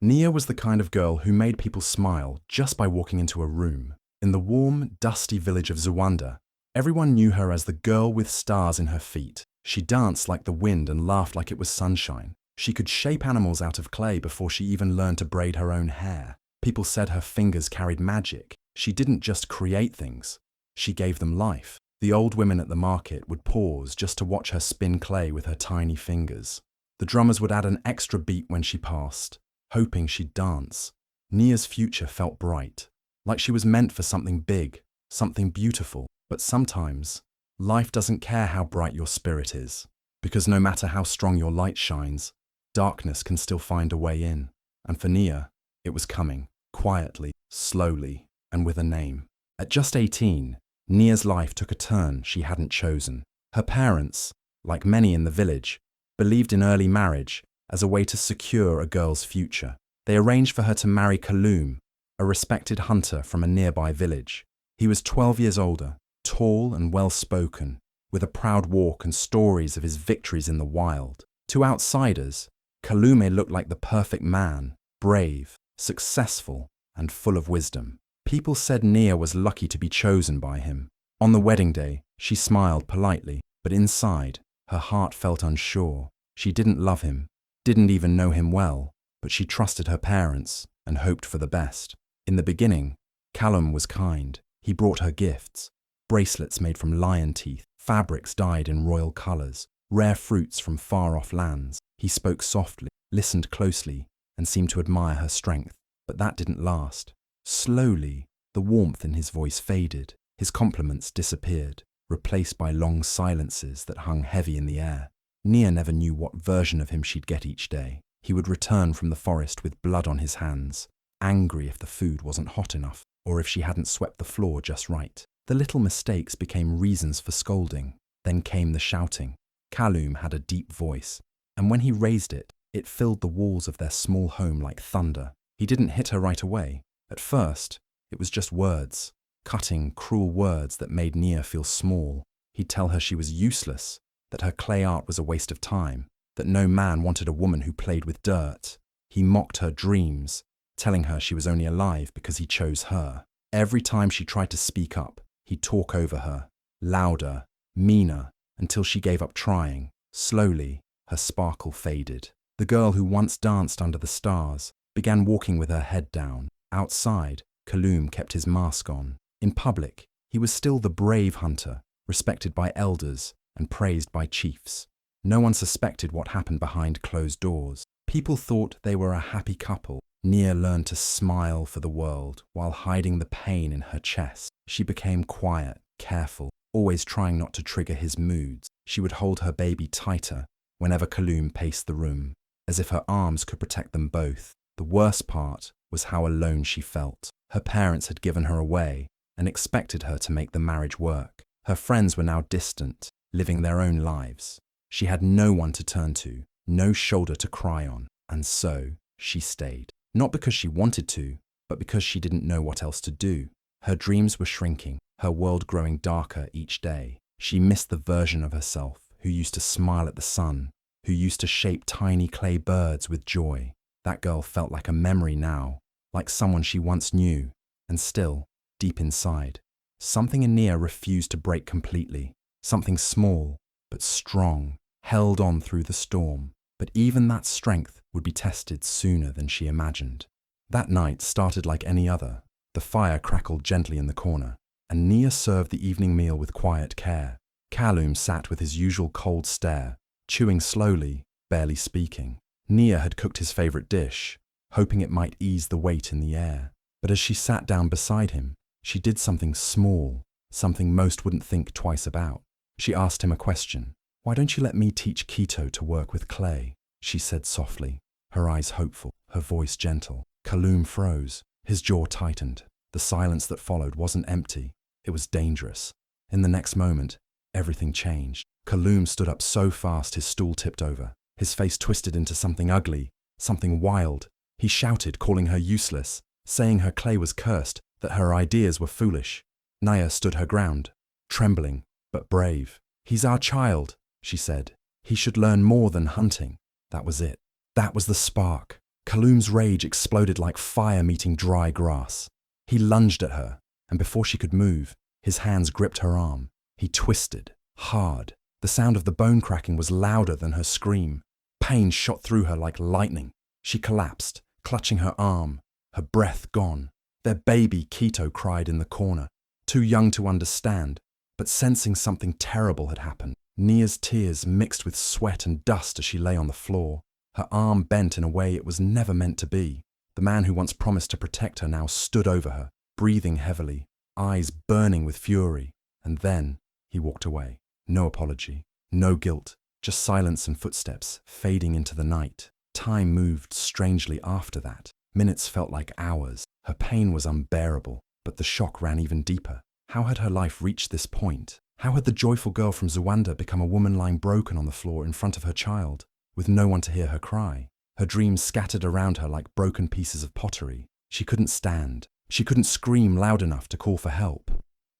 Nia was the kind of girl who made people smile just by walking into a room. In the warm, dusty village of Zwanda, everyone knew her as the girl with stars in her feet. She danced like the wind and laughed like it was sunshine. She could shape animals out of clay before she even learned to braid her own hair. People said her fingers carried magic. She didn't just create things, she gave them life. The old women at the market would pause just to watch her spin clay with her tiny fingers. The drummers would add an extra beat when she passed, hoping she'd dance. Nia's future felt bright, like she was meant for something big, something beautiful. But sometimes, life doesn't care how bright your spirit is, because no matter how strong your light shines, darkness can still find a way in. And for Nia, it was coming, quietly, slowly, and with a name. At just 18, Nia's life took a turn she hadn't chosen. Her parents, like many in the village, believed in early marriage as a way to secure a girl's future. They arranged for her to marry Kaloum, a respected hunter from a nearby village. He was 12 years older, tall and well-spoken, with a proud walk and stories of his victories in the wild. To outsiders, Kaloum looked like the perfect man, brave, successful, and full of wisdom. People said Nia was lucky to be chosen by him. On the wedding day, she smiled politely, but inside, her heart felt unsure. She didn't love him, didn't even know him well, but she trusted her parents and hoped for the best. In the beginning, Kaloum was kind. He brought her gifts, bracelets made from lion teeth, fabrics dyed in royal colors, rare fruits from far-off lands. He spoke softly, listened closely, and seemed to admire her strength. But that didn't last. Slowly, the warmth in his voice faded. His compliments disappeared, replaced by long silences that hung heavy in the air. Nia never knew what version of him she'd get each day. He would return from the forest with blood on his hands, angry if the food wasn't hot enough, or if she hadn't swept the floor just right. The little mistakes became reasons for scolding. Then came the shouting. Kaloum had a deep voice, and when he raised it, it filled the walls of their small home like thunder. He didn't hit her right away. At first, it was just words, cutting, cruel words that made Nia feel small. He'd tell her she was useless, that her clay art was a waste of time, that no man wanted a woman who played with dirt. He mocked her dreams, telling her she was only alive because he chose her. Every time she tried to speak up, he'd talk over her, louder, meaner, until she gave up trying. Slowly, her sparkle faded. The girl who once danced under the stars began walking with her head down. Outside, Kaloum kept his mask on. In public, he was still the brave hunter, respected by elders and praised by chiefs. No one suspected what happened behind closed doors. People thought they were a happy couple. Nia learned to smile for the world while hiding the pain in her chest. She became quiet, careful, always trying not to trigger his moods. She would hold her baby tighter whenever Kaloum paced the room, as if her arms could protect them both. The worst part was how alone she felt. Her parents had given her away and expected her to make the marriage work. Her friends were now distant, living their own lives. She had no one to turn to, no shoulder to cry on, and so she stayed. Not because she wanted to, but because she didn't know what else to do. Her dreams were shrinking, her world growing darker each day. She missed the version of herself who used to smile at the sun, who used to shape tiny clay birds with joy. That girl felt like a memory now, like someone she once knew, and still, deep inside, something in Nia refused to break completely. Something small, but strong, held on through the storm. But even that strength would be tested sooner than she imagined. That night started like any other. The fire crackled gently in the corner, and Nia served the evening meal with quiet care. Kaloum sat with his usual cold stare, chewing slowly, barely speaking. Nia had cooked his favorite dish, hoping it might ease the weight in the air. But as she sat down beside him, she did something small, something most wouldn't think twice about. She asked him a question. "Why don't you let me teach Quito to work with clay?" she said softly, her eyes hopeful, her voice gentle. Kaloum froze. His jaw tightened. The silence that followed wasn't empty. It was dangerous. In the next moment, everything changed. Kaloum stood up so fast his stool tipped over. His face twisted into something ugly, something wild. He shouted, calling her useless, saying her clay was cursed, that her ideas were foolish. Nia stood her ground, trembling, but brave. "He's our child," she said. "He should learn more than hunting." That was it. That was the spark. Kaloum's rage exploded like fire meeting dry grass. He lunged at her, and before she could move, his hands gripped her arm. He twisted, hard. The sound of the bone cracking was louder than her scream. Pain shot through her like lightning. She collapsed, clutching her arm, her breath gone. Their baby, Quito, cried in the corner, too young to understand, but sensing something terrible had happened. Nia's tears mixed with sweat and dust as she lay on the floor, her arm bent in a way it was never meant to be. The man who once promised to protect her now stood over her, breathing heavily, eyes burning with fury, and then he walked away. No apology, no guilt, just silence and footsteps fading into the night. Time moved strangely after that. Minutes felt like hours. Her pain was unbearable, but the shock ran even deeper. How had her life reached this point? How had the joyful girl from Zwanda become a woman lying broken on the floor in front of her child, with no one to hear her cry? Her dreams scattered around her like broken pieces of pottery. She couldn't stand. She couldn't scream loud enough to call for help.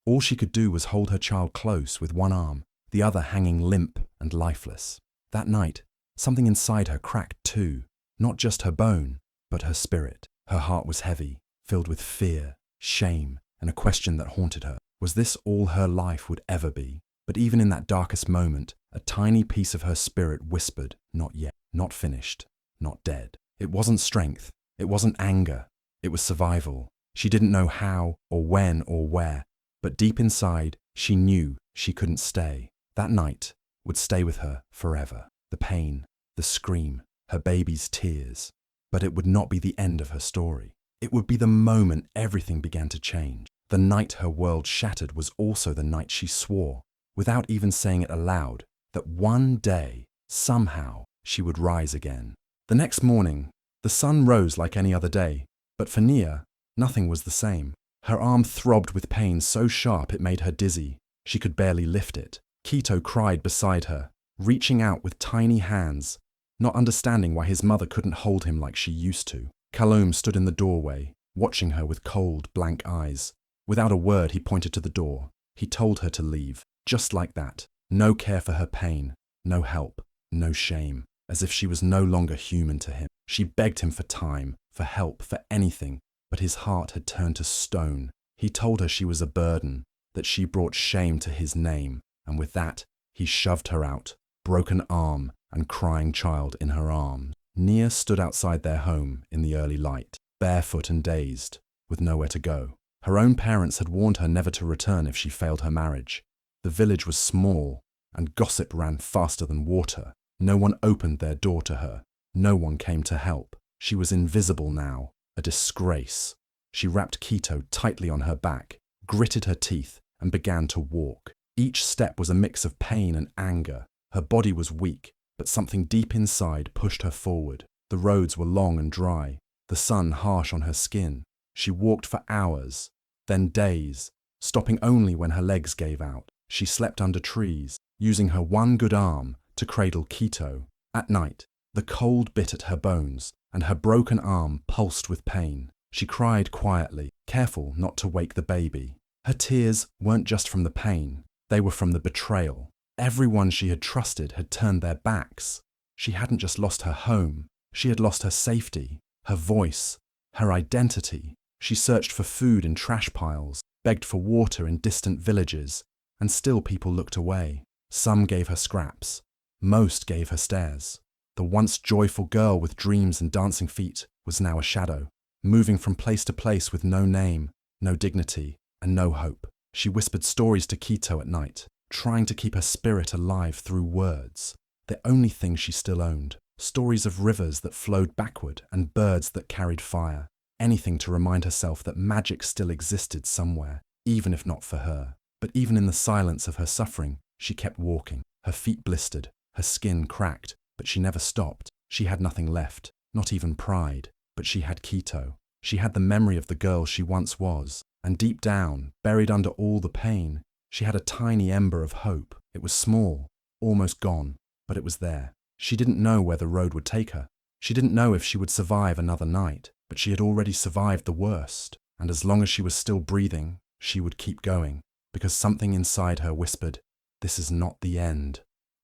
All she could do was hold her child close with one arm, the other hanging limp and lifeless. That night, something inside her cracked too. Not just her bone, but her spirit. Her heart was heavy, filled with fear, shame, and a question that haunted her. Was this all her life would ever be? But even in that darkest moment, a tiny piece of her spirit whispered, not yet, not finished, not dead. It wasn't strength, it wasn't anger, it was survival. She didn't know how, or when, or where, but deep inside, she knew she couldn't stay. That night would stay with her forever. The pain, the scream, her baby's tears. But it would not be the end of her story. It would be the moment everything began to change. The night her world shattered was also the night she swore, without even saying it aloud, that one day, somehow, she would rise again. The next morning, the sun rose like any other day, but for Nia, nothing was the same. Her arm throbbed with pain so sharp it made her dizzy. She could barely lift it. Quito cried beside her, reaching out with tiny hands, not understanding why his mother couldn't hold him like she used to. Kaloum stood in the doorway, watching her with cold, blank eyes. Without a word, he pointed to the door. He told her to leave, just like that. No care for her pain, no help, no shame, as if she was no longer human to him. She begged him for time, for help, for anything, but his heart had turned to stone. He told her she was a burden, that she brought shame to his name, and with that, he shoved her out, broken arm and crying child in her arms. Nia stood outside their home in the early light, barefoot and dazed, with nowhere to go. Her own parents had warned her never to return if she failed her marriage. The village was small, and gossip ran faster than water. No one opened their door to her. No one came to help. She was invisible now, a disgrace. She wrapped Quito tightly on her back, gritted her teeth, and began to walk. Each step was a mix of pain and anger. Her body was weak, but something deep inside pushed her forward. The roads were long and dry, the sun harsh on her skin. She walked for hours, then days, stopping only when her legs gave out. She slept under trees, using her one good arm to cradle Quito. At night, the cold bit at her bones, and her broken arm pulsed with pain. She cried quietly, careful not to wake the baby. Her tears weren't just from the pain, they were from the betrayal. Everyone she had trusted had turned their backs. She hadn't just lost her home, she had lost her safety, her voice, her identity. She searched for food in trash piles, begged for water in distant villages, and still people looked away. Some gave her scraps, most gave her stares. The once joyful girl with dreams and dancing feet was now a shadow, moving from place to place with no name, no dignity, and no hope. She whispered stories to Quito at night, trying to keep her spirit alive through words, the only thing she still owned. Stories of rivers that flowed backward and birds that carried fire. Anything to remind herself that magic still existed somewhere, even if not for her. But even in the silence of her suffering, she kept walking. Her feet blistered, her skin cracked, but she never stopped. She had nothing left, not even pride, but she had Quito. She had the memory of the girl she once was, and deep down, buried under all the pain, she had a tiny ember of hope. It was small, almost gone, but it was there. She didn't know where the road would take her. She didn't know if she would survive another night, but she had already survived the worst, and as long as she was still breathing, she would keep going, because something inside her whispered, "This is not the end."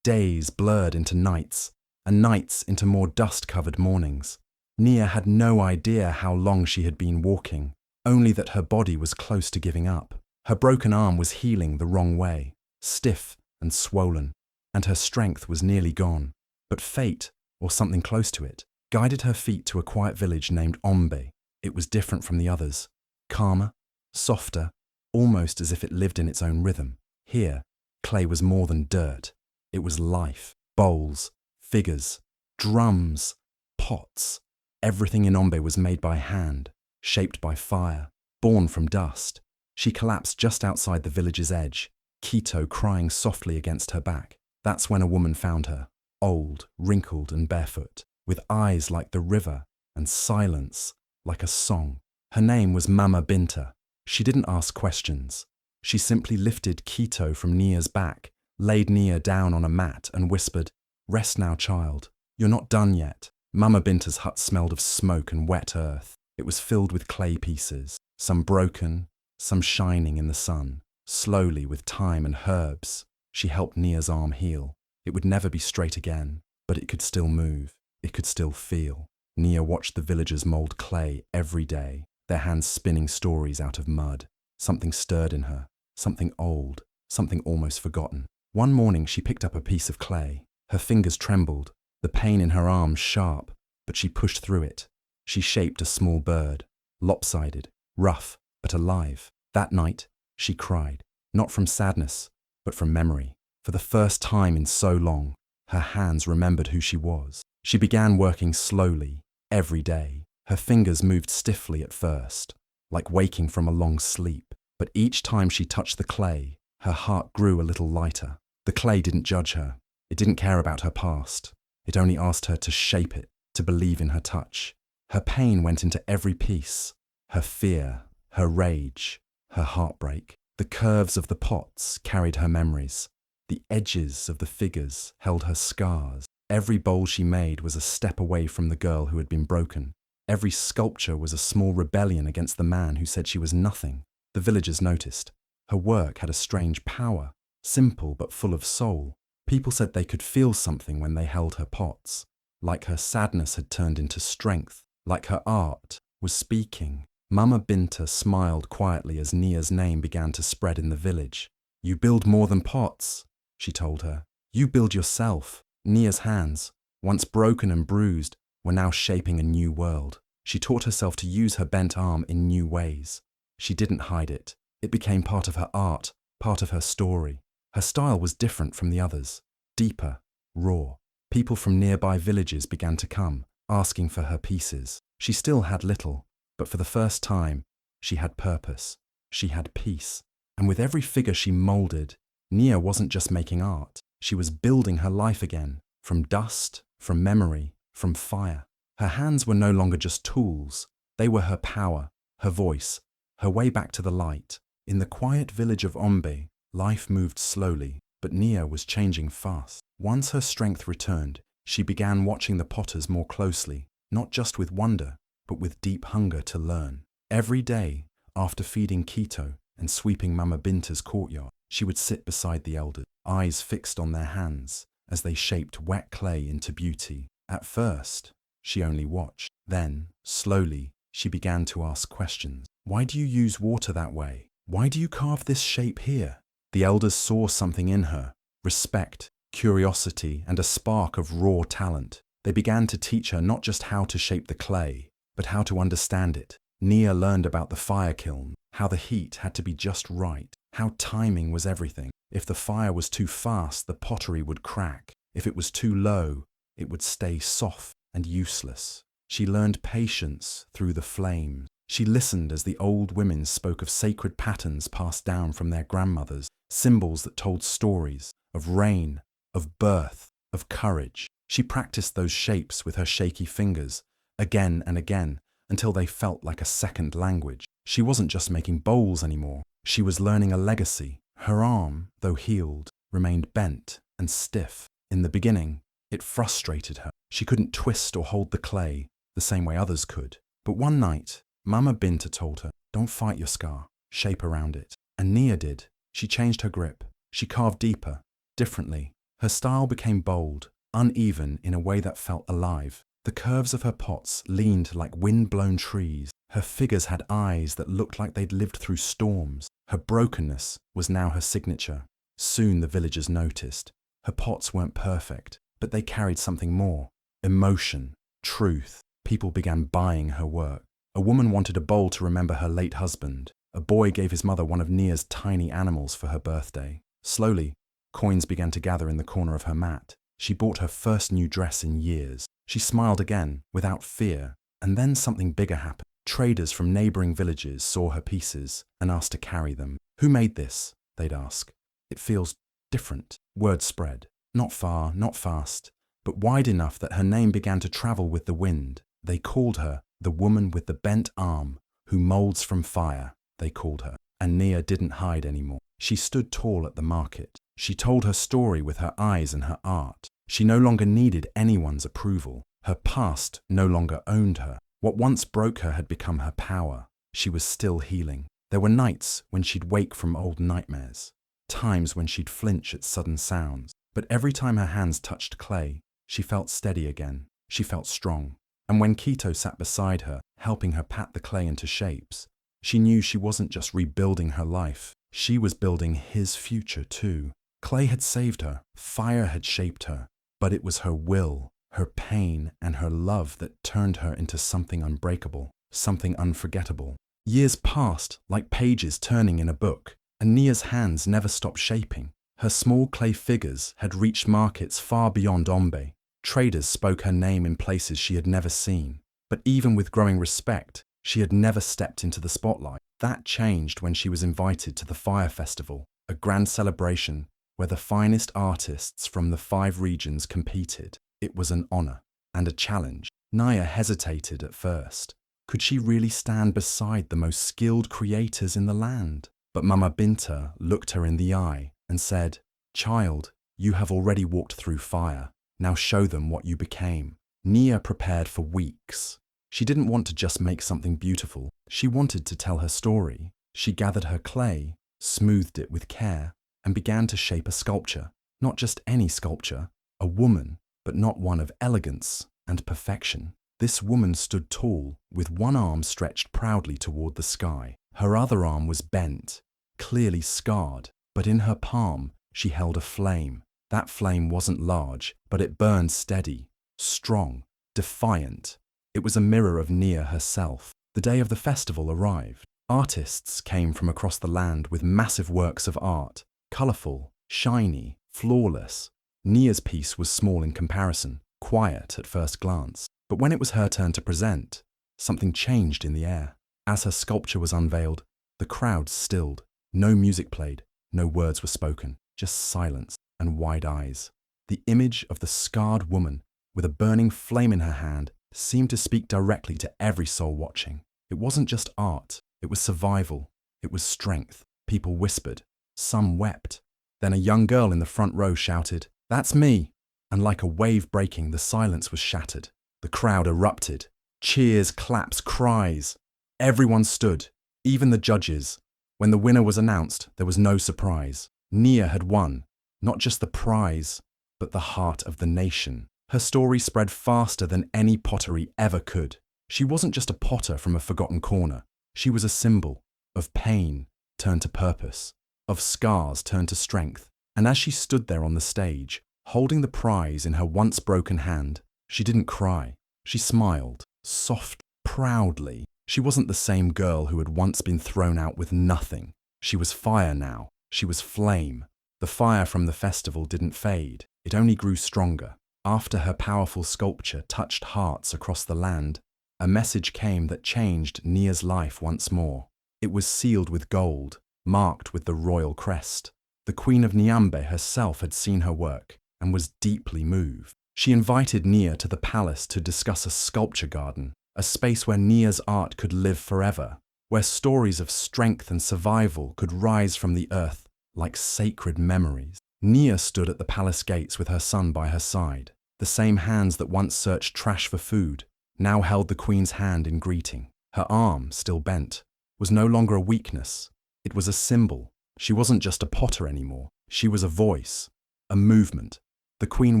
Days blurred into nights, and nights into more dust-covered mornings. Nia had no idea how long she had been walking, only that her body was close to giving up. Her broken arm was healing the wrong way, stiff and swollen, and her strength was nearly gone. But fate, or something close to it, guided her feet to a quiet village named Ombbe. It was different from the others, calmer, softer, almost as if it lived in its own rhythm. Here, clay was more than dirt. It was life. Bowls, figures, drums, pots. Everything in Ombbe was made by hand, shaped by fire, born from dust. She collapsed just outside the village's edge, Quito crying softly against her back. That's when a woman found her, old, wrinkled and barefoot, with eyes like the river and silence like a song. Her name was Mama Binta. She didn't ask questions. She simply lifted Quito from Nia's back, laid Nia down on a mat and whispered, "Rest now, child. You're not done yet." Mama Binta's hut smelled of smoke and wet earth. It was filled with clay pieces, some broken, some shining in the sun. Slowly, with time and herbs, she helped Nia's arm heal. It would never be straight again, but it could still move. It could still feel. Nia watched the villagers mold clay every day, their hands spinning stories out of mud. Something stirred in her, something old, something almost forgotten. One morning she picked up a piece of clay. Her fingers trembled, the pain in her arms sharp, but she pushed through it. She shaped a small bird, lopsided, rough, but alive. That night, she cried, not from sadness, but from memory. For the first time in so long, her hands remembered who she was. She began working slowly, every day. Her fingers moved stiffly at first, like waking from a long sleep. But each time she touched the clay, her heart grew a little lighter. The clay didn't judge her. It didn't care about her past. It only asked her to shape it, to believe in her touch. Her pain went into every piece. Her fear, her rage, her heartbreak. The curves of the pots carried her memories. The edges of the figures held her scars. Every bowl she made was a step away from the girl who had been broken. Every sculpture was a small rebellion against the man who said she was nothing. The villagers noticed. Her work had a strange power, simple but full of soul. People said they could feel something when they held her pots, like her sadness had turned into strength, like her art was speaking. Mama Binta smiled quietly as Nia's name began to spread in the village. "You build more than pots," she told her. "You build yourself." Nia's hands, once broken and bruised, were now shaping a new world. She taught herself to use her bent arm in new ways. She didn't hide it. It became part of her art, part of her story. Her style was different from the others, deeper, raw. People from nearby villages began to come, asking for her pieces. She still had little, but for the first time, she had purpose. She had peace. And with every figure she molded, Nia wasn't just making art. She was building her life again, from dust, from memory, from fire. Her hands were no longer just tools. They were her power, her voice, her way back to the light. In the quiet village of Ombbe, life moved slowly, but Nia was changing fast. Once her strength returned, she began watching the potters more closely, not just with wonder, but with deep hunger to learn. Every day, after feeding Quito and sweeping Mama Binta's courtyard, she would sit beside the elders, eyes fixed on their hands as they shaped wet clay into beauty. At first, she only watched. Then, slowly, she began to ask questions. "Why do you use water that way? Why do you carve this shape here?" The elders saw something in her, respect, curiosity, and a spark of raw talent. They began to teach her not just how to shape the clay, but how to understand it. Nia learned about the fire kiln, how the heat had to be just right, how timing was everything. If the fire was too fast, the pottery would crack. If it was too low, it would stay soft and useless. She learned patience through the flames. She listened as the old women spoke of sacred patterns passed down from their grandmothers, symbols that told stories of rain, of birth, of courage. She practiced those shapes with her shaky fingers, again and again, until they felt like a second language. She wasn't just making bowls anymore. She was learning a legacy. Her arm, though healed, remained bent and stiff. In the beginning, it frustrated her. She couldn't twist or hold the clay the same way others could. But one night, Mama Binta told her, "Don't fight your scar, shape around it." And Nia did. She changed her grip. She carved deeper, differently. Her style became bold, uneven in a way that felt alive. The curves of her pots leaned like wind-blown trees. Her figures had eyes that looked like they'd lived through storms. Her brokenness was now her signature. Soon the villagers noticed. Her pots weren't perfect, but they carried something more. Emotion, truth. People began buying her work. A woman wanted a bowl to remember her late husband. A boy gave his mother one of Nia's tiny animals for her birthday. Slowly, coins began to gather in the corner of her mat. She bought her first new dress in years. She smiled again, without fear, and then something bigger happened. Traders from neighboring villages saw her pieces and asked to carry them. "Who made this?" they'd ask. "It feels different." Word spread. Not far, not fast, but wide enough that her name began to travel with the wind. They called her the woman with the bent arm, who molds from fire, they called her. And Nia didn't hide anymore. She stood tall at the market. She told her story with her eyes and her art. She no longer needed anyone's approval. Her past no longer owned her. What once broke her had become her power. She was still healing. There were nights when she'd wake from old nightmares, times when she'd flinch at sudden sounds. But every time her hands touched clay, she felt steady again. She felt strong. And when Quito sat beside her, helping her pat the clay into shapes, she knew she wasn't just rebuilding her life. She was building his future too. Clay had saved her. Fire had shaped her. But it was her will, her pain, and her love that turned her into something unbreakable, something unforgettable. Years passed, like pages turning in a book, and Nia's hands never stopped shaping. Her small clay figures had reached markets far beyond Ombbe. Traders spoke her name in places she had never seen. But even with growing respect, she had never stepped into the spotlight. That changed when she was invited to the Fire Festival, a grand celebration where the finest artists from the 5 regions competed. It was an honor and a challenge. Nia hesitated at first. Could she really stand beside the most skilled creators in the land? But Mama Binta looked her in the eye and said, "Child, you have already walked through fire. Now show them what you became." Nia prepared for weeks. She didn't want to just make something beautiful. She wanted to tell her story. She gathered her clay, smoothed it with care, and began to shape a sculpture. Not just any sculpture, a woman, but not one of elegance and perfection. This woman stood tall, with one arm stretched proudly toward the sky. Her other arm was bent, clearly scarred, but in her palm she held a flame. That flame wasn't large, but it burned steady, strong, defiant. It was a mirror of Nia herself. The day of the festival arrived. Artists came from across the land with massive works of art, colorful, shiny, flawless. Nia's piece was small in comparison, quiet at first glance. But when it was her turn to present, something changed in the air. As her sculpture was unveiled, the crowd stilled. No music played, no words were spoken, just silence and wide eyes. The image of the scarred woman with a burning flame in her hand seemed to speak directly to every soul watching. It wasn't just art, it was survival, it was strength. People whispered, some wept. Then a young girl in the front row shouted, "That's me!" And like a wave breaking, the silence was shattered. The crowd erupted. Cheers, claps, cries. Everyone stood, even the judges. When the winner was announced, there was no surprise. Nia had won, not just the prize, but the heart of the nation. Her story spread faster than any pottery ever could. She wasn't just a potter from a forgotten corner. She was a symbol of pain turned to purpose, of scars turned to strength. And as she stood there on the stage, holding the prize in her once broken hand, she didn't cry. She smiled, soft, proudly. She wasn't the same girl who had once been thrown out with nothing. She was fire now. She was flame. The fire from the festival didn't fade. It only grew stronger. After her powerful sculpture touched hearts across the land, a message came that changed Nia's life once more. It was sealed with gold, marked with the royal crest. The Queen of Nyambe herself had seen her work and was deeply moved. She invited Nia to the palace to discuss a sculpture garden, a space where Nia's art could live forever, where stories of strength and survival could rise from the earth like sacred memories. Nia stood at the palace gates with her son by her side. The same hands that once searched trash for food now held the Queen's hand in greeting. Her arm, still bent, was no longer a weakness. It was a symbol. She wasn't just a potter anymore. She was a voice, a movement. The Queen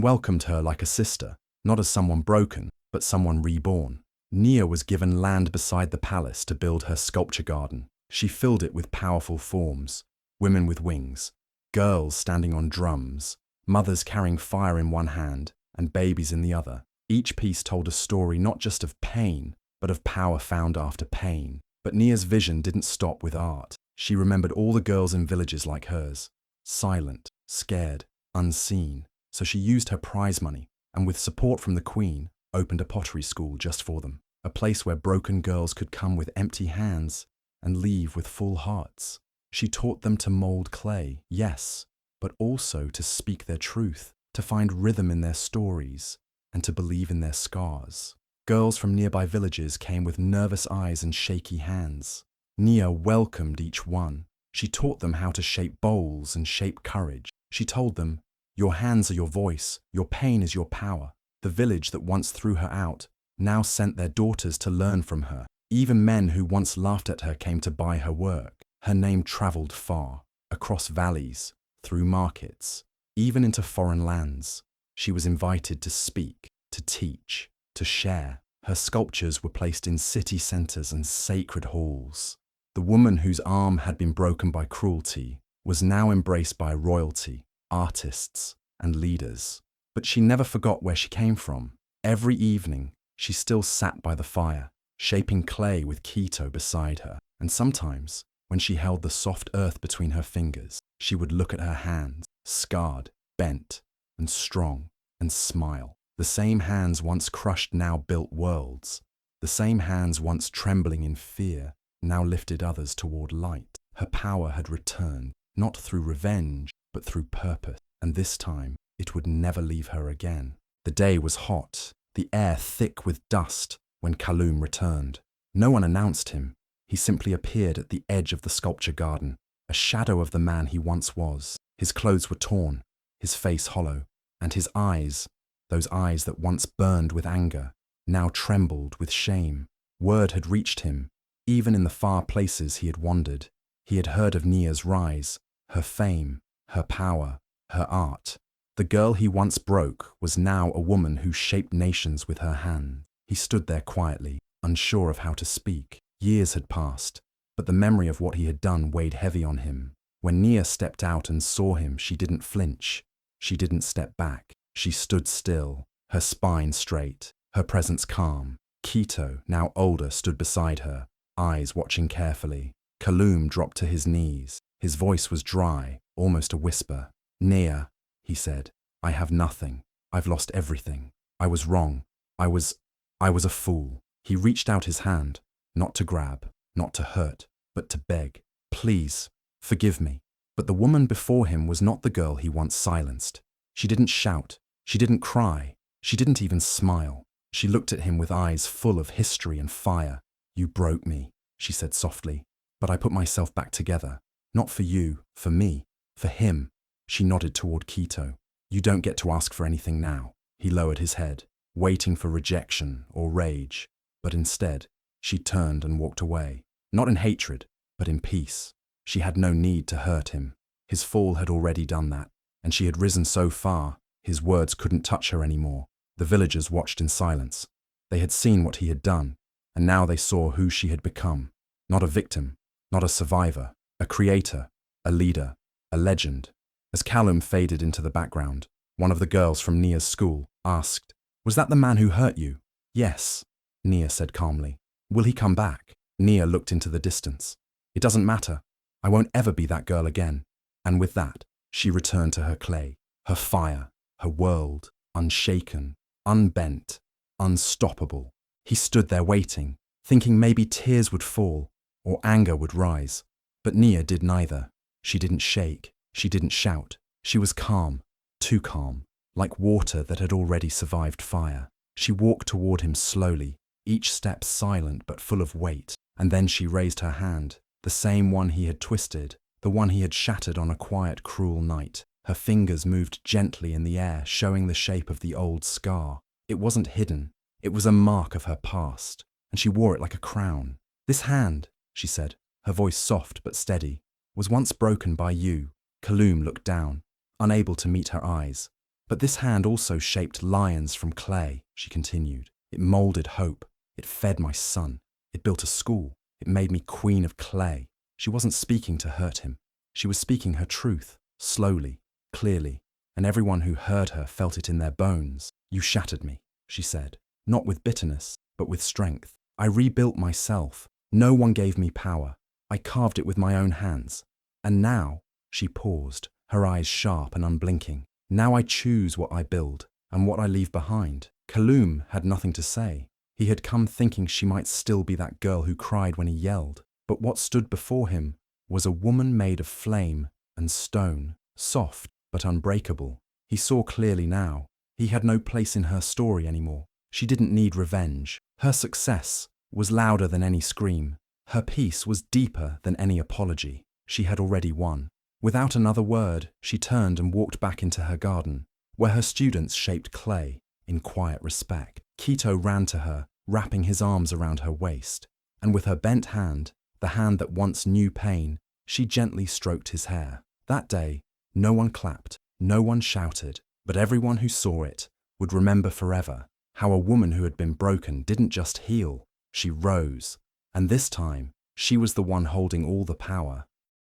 welcomed her like a sister, not as someone broken, but someone reborn. Nia was given land beside the palace to build her sculpture garden. She filled it with powerful forms, women with wings, girls standing on drums, mothers carrying fire in one hand and babies in the other. Each piece told a story not just of pain, but of power found after pain. But Nia's vision didn't stop with art. She remembered all the girls in villages like hers, silent, scared, unseen. So she used her prize money, and with support from the queen, opened a pottery school just for them. A place where broken girls could come with empty hands and leave with full hearts. She taught them to mold clay, yes, but also to speak their truth, to find rhythm in their stories, and to believe in their scars. Girls from nearby villages came with nervous eyes and shaky hands. Nia welcomed each one. She taught them how to shape bowls and shape courage. She told them, "Your hands are your voice, your pain is your power." The village that once threw her out now sent their daughters to learn from her. Even men who once laughed at her came to buy her work. Her name traveled far, across valleys, through markets, even into foreign lands. She was invited to speak, to teach, to share. Her sculptures were placed in city centers and sacred halls. The woman whose arm had been broken by cruelty was now embraced by royalty, artists, and leaders. But she never forgot where she came from. Every evening, she still sat by the fire, shaping clay with Quito beside her. And sometimes, when she held the soft earth between her fingers, she would look at her hands, scarred, bent, and strong, and smile. The same hands once crushed now built worlds. The same hands once trembling in fear now lifted others toward light. Her power had returned, not through revenge, but through purpose. And this time, it would never leave her again. The day was hot, the air thick with dust, when Kaloum returned. No one announced him. He simply appeared at the edge of the sculpture garden, a shadow of the man he once was. His clothes were torn, his face hollow, and his eyes, those eyes that once burned with anger, now trembled with shame. Word had reached him. Even in the far places he had wandered, he had heard of Nia's rise, her fame, her power, her art. The girl he once broke was now a woman who shaped nations with her hand. He stood there quietly, unsure of how to speak. Years had passed, but the memory of what he had done weighed heavy on him. When Nia stepped out and saw him, she didn't flinch. She didn't step back. She stood still, her spine straight, her presence calm. Quito, now older, stood beside her, eyes watching carefully. Kaloum dropped to his knees. His voice was dry, almost a whisper. "Nia," he said, "I have nothing. I've lost everything. I was wrong. I was a fool." He reached out his hand, not to grab, not to hurt, but to beg. "Please, forgive me." But the woman before him was not the girl he once silenced. She didn't shout. She didn't cry. She didn't even smile. She looked at him with eyes full of history and fire. "You broke me," she said softly, "but I put myself back together. Not for you, for me, for him." She nodded toward Quito. "You don't get to ask for anything now." He lowered his head, waiting for rejection or rage. But instead, she turned and walked away. Not in hatred, but in peace. She had no need to hurt him. His fall had already done that, and she had risen so far, his words couldn't touch her anymore. The villagers watched in silence. They had seen what he had done, and now they saw who she had become. Not a victim, not a survivor, a creator, a leader, a legend. As Kaloum faded into the background, one of the girls from Nia's school asked, "Was that the man who hurt you?" "Yes," Nia said calmly. "Will he come back?" Nia looked into the distance. "It doesn't matter. I won't ever be that girl again." And with that, she returned to her clay, her fire, her world, unshaken, unbent, unstoppable. He stood there waiting, thinking maybe tears would fall or anger would rise. But Nia did neither. She didn't shake. She didn't shout. She was calm, too calm, like water that had already survived fire. She walked toward him slowly, each step silent but full of weight. And then she raised her hand, the same one he had twisted, the one he had shattered on a quiet, cruel night. Her fingers moved gently in the air, showing the shape of the old scar. It wasn't hidden. It was a mark of her past, and she wore it like a crown. "This hand," she said, her voice soft but steady, "was once broken by you." Kaloum looked down, unable to meet her eyes. "But this hand also shaped lions from clay," she continued. It molded hope. It fed my son. It built a school. It made me queen of clay. She wasn't speaking to hurt him. She was speaking her truth, slowly, clearly, and everyone who heard her felt it in their bones. You shattered me, she said, not with bitterness, but with strength. I rebuilt myself. No one gave me power. I carved it with my own hands. And now, she paused, her eyes sharp and unblinking. Now I choose what I build and what I leave behind. Kaloum had nothing to say. He had come thinking she might still be that girl who cried when he yelled. But what stood before him was a woman made of flame and stone, soft but unbreakable. He saw clearly now. He had no place in her story anymore. She didn't need revenge. Her success was louder than any scream. Her peace was deeper than any apology. She had already won. Without another word, she turned and walked back into her garden, where her students shaped clay in quiet respect. Quito ran to her, wrapping his arms around her waist, and with her bent hand, the hand that once knew pain, she gently stroked his hair. That day, no one clapped, no one shouted, but everyone who saw it would remember forever how a woman who had been broken didn't just heal, she rose. And this time, she was the one holding all the power.